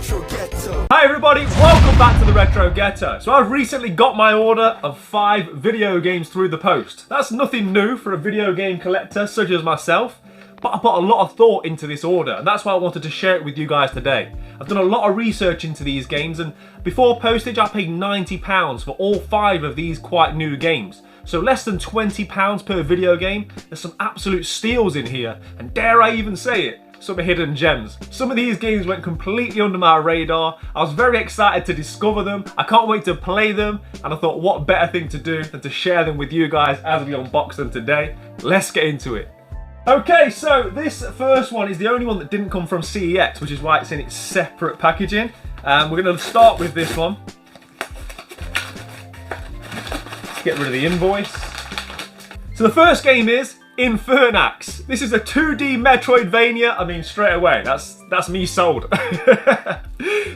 Retro Ghetto. Hi everybody, welcome back to the Retro Ghetto. So I've recently got my order of 5 video games through the post. That's nothing new for a video game collector such as myself, but I put a lot of thought into this order and that's why I wanted to share it with you guys today. I've done a lot of research into these games and before postage I paid £90 for all 5 of these quite new games. So less than £20 per video game. There's some absolute steals in here and dare I even say it, some hidden gems. Some of these games went completely under my radar. I was very excited to discover them. I can't wait to play them and I thought what better thing to do than to share them with you guys as we unbox them today. Let's get into it. Okay, so this first one is the only one that didn't come from CEX, which is why it's in its separate packaging. We're going to start with this one. Let's get rid of the invoice. So the first game is Infernax. This is a 2D Metroidvania. I mean, straight away, that's me sold.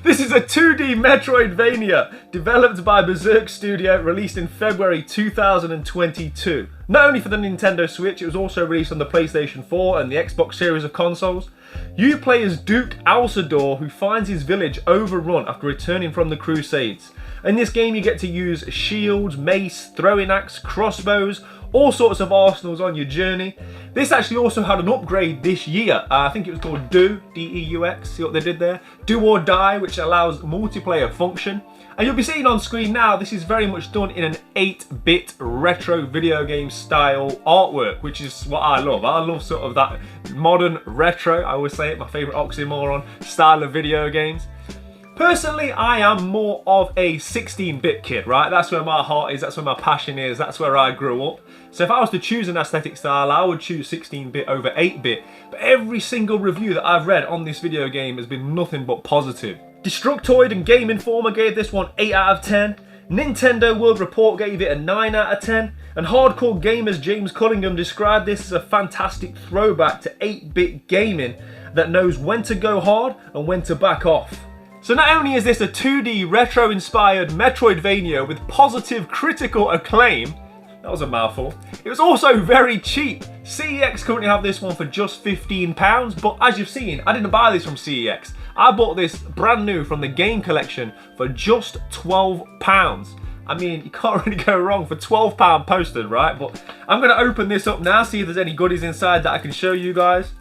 This is a 2D Metroidvania developed by Berserk Studio, released in February 2022. Not only for the Nintendo Switch, it was also released on the PlayStation 4 and the Xbox series of consoles. You play as Duke Alcedor, who finds his village overrun after returning from the Crusades. In this game you get to use shields, mace, throwing axe, crossbows, all sorts of arsenals on your journey. This actually also had an upgrade this year. I think it was called Do, D-E-U-X, see what they did there? Do or Die, which allows multiplayer function. And you'll be seeing on screen now, this is very much done in an 8-bit retro video game style artwork, which is what I love. I love sort of that modern retro, I always say it, my favourite oxymoron, style of video games. Personally, I am more of a 16-bit kid, right? That's where my heart is, that's where my passion is, that's where I grew up. So if I was to choose an aesthetic style, I would choose 16-bit over 8-bit. But every single review that I've read on this video game has been nothing but positive. Destructoid and Game Informer gave this one 8 out of 10. Nintendo World Report gave it a 9 out of 10. And Hardcore Gamers James Cullingham described this as a fantastic throwback to 8-bit gaming that knows when to go hard and when to back off. So not only is this a 2D retro-inspired Metroidvania with positive critical acclaim, that was a mouthful, it was also very cheap. CEX currently have this one for just £15, but as you've seen, I didn't buy this from CEX. I bought this brand new from the game collection for just £12. I mean, you can't really go wrong for £12 posted, right? But I'm going to open this up now, see if there's any goodies inside that I can show you guys.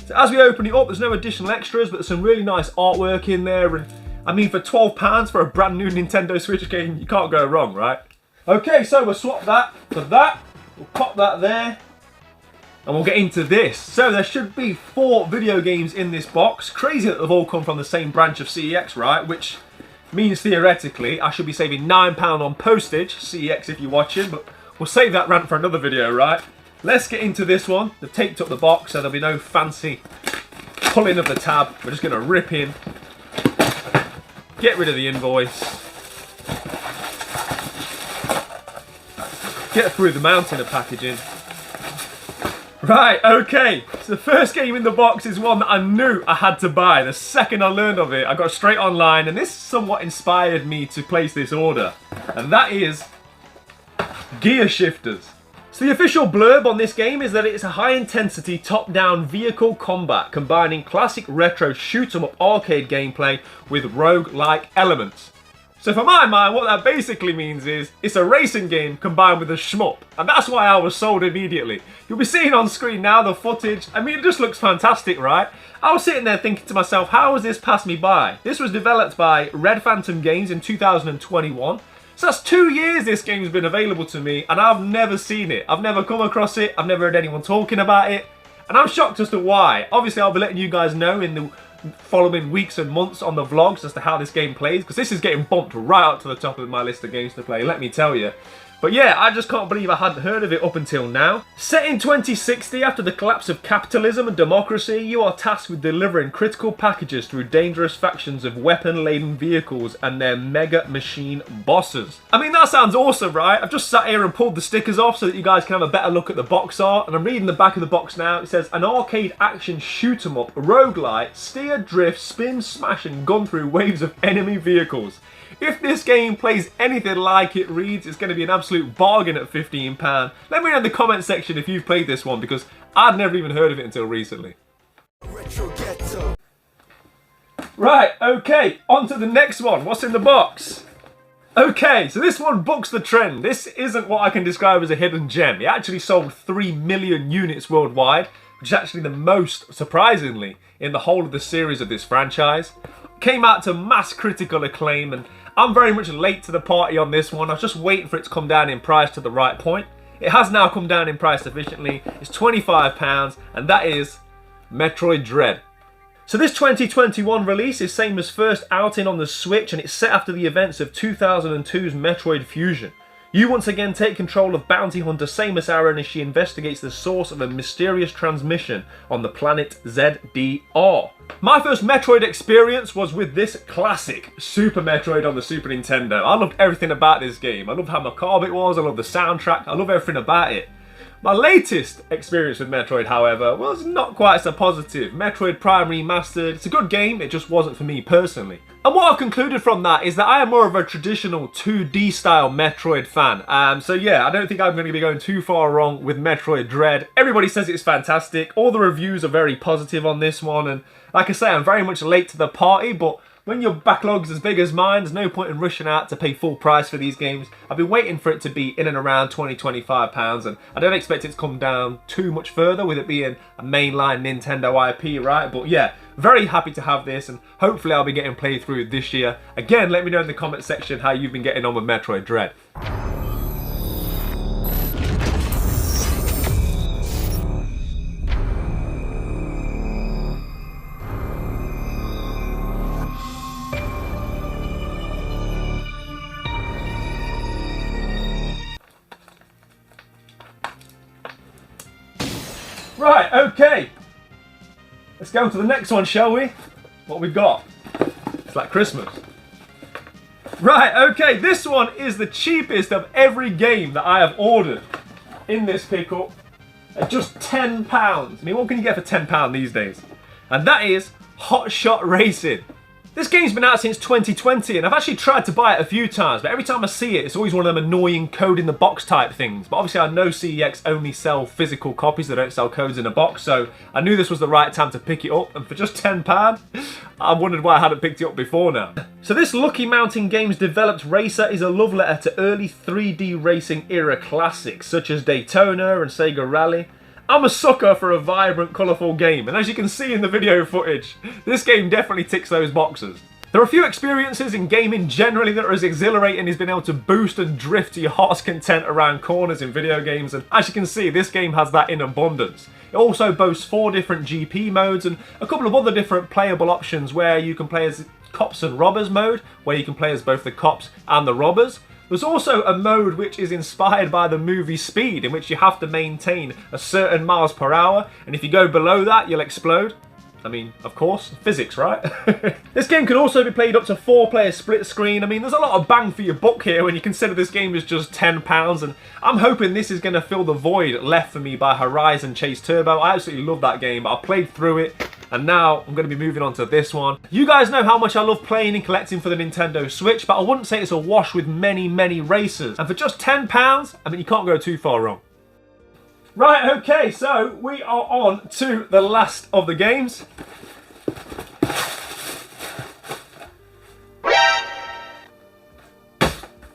So as we open it up, there's no additional extras, but there's some really nice artwork in there. And I mean, for £12 for a brand new Nintendo Switch game, you can't go wrong, right? Okay, so we'll swap that for that. We'll pop that there. And we'll get into this. So there should be 4 video games in this box. Crazy that they've all come from the same branch of CEX, right? Which means theoretically, I should be saving £9 on postage. CEX if you're watching, but we'll save that rant for another video, right? Let's get into this one. They've taped up the box so there'll be no fancy pulling of the tab. We're just going to rip in, get rid of the invoice, get through the mountain of packaging. Right, okay, so the first game in the box is one that I knew I had to buy. The second I learned of it, I got straight online and this somewhat inspired me to place this order. And that is Gear Shifters. So the official blurb on this game is that it's a high-intensity top-down vehicle combat combining classic retro shoot-'em-up arcade gameplay with rogue-like elements. So for my mind, what that basically means is it's a racing game combined with a shmup, and that's why I was sold immediately. You'll be seeing on screen now the footage. I mean, it just looks fantastic, right? I was sitting there thinking to myself, how has this passed me by? This was developed by Red Phantom Games in 2021. So that's 2 years this game's been available to me and I've never seen it. I've never come across it. I've never heard anyone talking about it. And I'm shocked as to why. Obviously, I'll be letting you guys know in the following weeks and months on the vlogs as to how this game plays. Because this is getting bumped right up to the top of my list of games to play, let me tell you. But yeah, I just can't believe I hadn't heard of it up until now. Set in 2060, after the collapse of capitalism and democracy, you are tasked with delivering critical packages through dangerous factions of weapon-laden vehicles and their mega machine bosses. I mean, that sounds awesome, right? I've just sat here and pulled the stickers off so that you guys can have a better look at the box art. And I'm reading the back of the box now. It says, an arcade action shoot-'em-up, roguelite, steer, drift, spin, smash and gun through waves of enemy vehicles. If this game plays anything like it reads, it's going to be an absolute absolute bargain at £15. Let me know in the comment section if you've played this one, because I'd never even heard of it until recently. Right, okay, on to the next one. What's in the box? Okay, so this one bucks the trend. This isn't what I can describe as a hidden gem. It actually sold 3 million units worldwide, which is actually the most, surprisingly, in the whole of the series of this franchise. Came out to mass critical acclaim, and I'm very much late to the party on this one. I was just waiting for it to come down in price to the right point. It has now come down in price sufficiently. It's £25, and that is Metroid Dread. So this 2021 release is same as first outing on the Switch, and it's set after the events of 2002's Metroid Fusion. You once again take control of bounty hunter Samus Aran as she investigates the source of a mysterious transmission on the planet ZDR. My first Metroid experience was with this classic Super Metroid on the Super Nintendo. I loved everything about this game. I loved how macabre it was, I loved the soundtrack, I love everything about it. My latest experience with Metroid, however, was not quite so positive. Metroid Prime Remastered, it's a good game, it just wasn't for me personally. And what I've concluded from that is that I am more of a traditional 2D style Metroid fan. So yeah, I don't think I'm going to be going too far wrong with Metroid Dread. Everybody says it's fantastic, all the reviews are very positive on this one, and like I say, I'm very much late to the party, but when your backlog's as big as mine, there's no point in rushing out to pay full price for these games. I've been waiting for it to be in and around £20–25, and I don't expect it to come down too much further with it being a mainline Nintendo IP, right? But yeah, very happy to have this, and hopefully I'll be getting played through it this year. Again, let me know in the comment section how you've been getting on with Metroid Dread. Right, okay. Let's go on to the next one, shall we? What we've got. It's like Christmas. Right, okay, this one is the cheapest of every game that I have ordered in this pickup at just £10. I mean, what can you get for £10 these days? And that is Hotshot Racing. This game's been out since 2020, and I've actually tried to buy it a few times, but every time I see it, it's always one of them annoying code in the box type things. But obviously I know CEX only sell physical copies, they don't sell codes in a box, so I knew this was the right time to pick it up, and for just £10, I wondered why I hadn't picked it up before now. So this Lucky Mountain Games developed racer is a love letter to early 3D racing era classics, such as Daytona and Sega Rally. I'm a sucker for a vibrant, colourful game, and as you can see in the video footage, this game definitely ticks those boxes. There are a few experiences in gaming generally that are as exhilarating as being able to boost and drift to your heart's content around corners in video games, and as you can see, this game has that in abundance. It also boasts 4 different GP modes and a couple of other different playable options where you can play as cops and robbers mode, where you can play as both the cops and the robbers. There's also a mode which is inspired by the movie Speed, in which you have to maintain a certain miles per hour, and if you go below that, you'll explode. I mean, of course, physics, right? This game can also be played up to 4-player split screen. I mean, there's a lot of bang for your buck here when you consider this game is just £10, and I'm hoping this is going to fill the void left for me by Horizon Chase Turbo. I absolutely love that game, but I played through it, and now I'm going to be moving on to this one. You guys know how much I love playing and collecting for the Nintendo Switch, but I wouldn't say it's a wash with many, many racers. And for just £10, I mean, you can't go too far wrong. Right, okay, so we are on to the last of the games.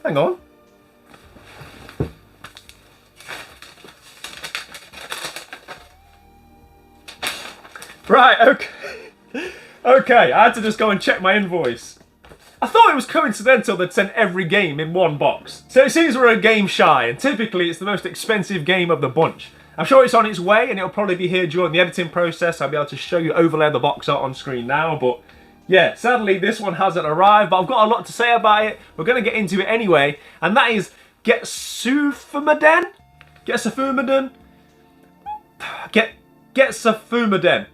Hang on. Right, okay. Okay, I had to just go and check my invoice. I thought it was coincidental they'd sent every game in one box. So it seems we're a game shy, and typically it's the most expensive game of the bunch. I'm sure it's on its way, and it'll probably be here during the editing process. I'll be able to show you overlay the box art on screen now, but yeah, sadly this one hasn't arrived, but I've got a lot to say about it. We're going to get into it anyway, and that is GetsuFumaDen? GetsuFumaDen? GetsuFumaDen.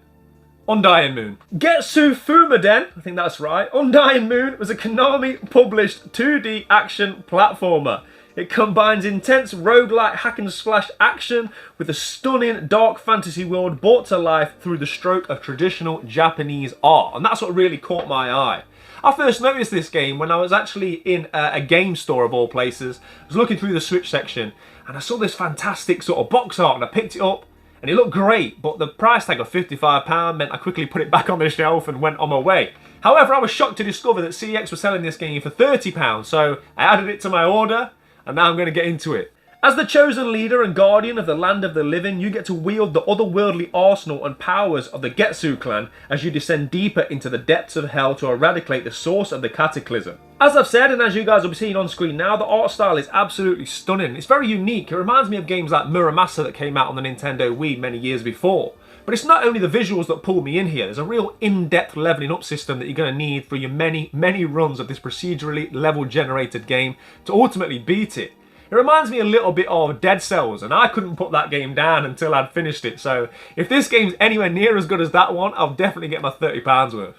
Undying Moon. GetsuFumaDen, I think that's right. Undying Moon was a Konami-published 2D action platformer. It combines intense roguelike hack and slash action with a stunning dark fantasy world brought to life through the stroke of traditional Japanese art. And that's what really caught my eye. I first noticed this game when I was actually in a game store of all places. I was looking through the Switch section and I saw this fantastic sort of box art and I picked it up and it looked great, but the price tag of £55 meant I quickly put it back on the shelf and went on my way. However, I was shocked to discover that CX was selling this game for £30, so I added it to my order and now I'm going to get into it. As the chosen leader and guardian of the land of the living, you get to wield the otherworldly arsenal and powers of the Getsu clan as you descend deeper into the depths of hell to eradicate the source of the cataclysm. As I've said, and as you guys will be seeing on screen now, the art style is absolutely stunning. It's very unique. It reminds me of games like Muramasa that came out on the Nintendo Wii many years before. But it's not only the visuals that pull me in here, there's a real in-depth leveling up system that you're going to need for your many runs of this procedurally level generated game to ultimately beat it. It reminds me a little bit of Dead Cells, and I couldn't put that game down until I'd finished it. So if this game's anywhere near as good as that one, I'll definitely get my £30 worth.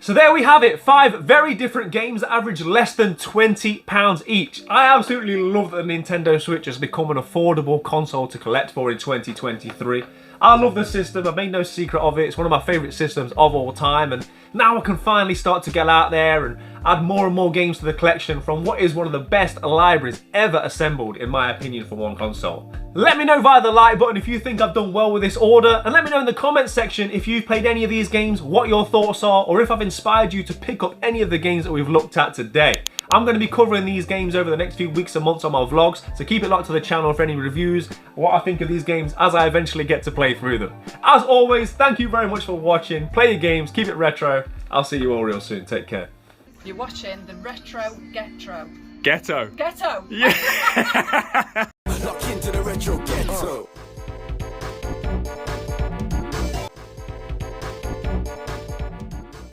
So there we have it, 5 very different games that average less than £20 each. I absolutely love that the Nintendo Switch has become an affordable console to collect for in 2023. I love the system, I've made no secret of it. It's one of my favourite systems of all time, and now I can finally start to get out there and add more and more games to the collection from what is one of the best libraries ever assembled, in my opinion, for one console. Let me know via the like button if you think I've done well with this order, and let me know in the comments section if you've played any of these games, what your thoughts are, or if I've inspired you to pick up any of the games that we've looked at today. I'm going to be covering these games over the next few weeks and months on my vlogs, so keep it locked to the channel for any reviews, what I think of these games as I eventually get to play through them. As always, thank you very much for watching. Play your games, keep it retro. I'll see you all real soon. Take care. You're watching the Retro Ghetto. Ghetto. Ghetto! Yeah. Lock into the retro ghetto.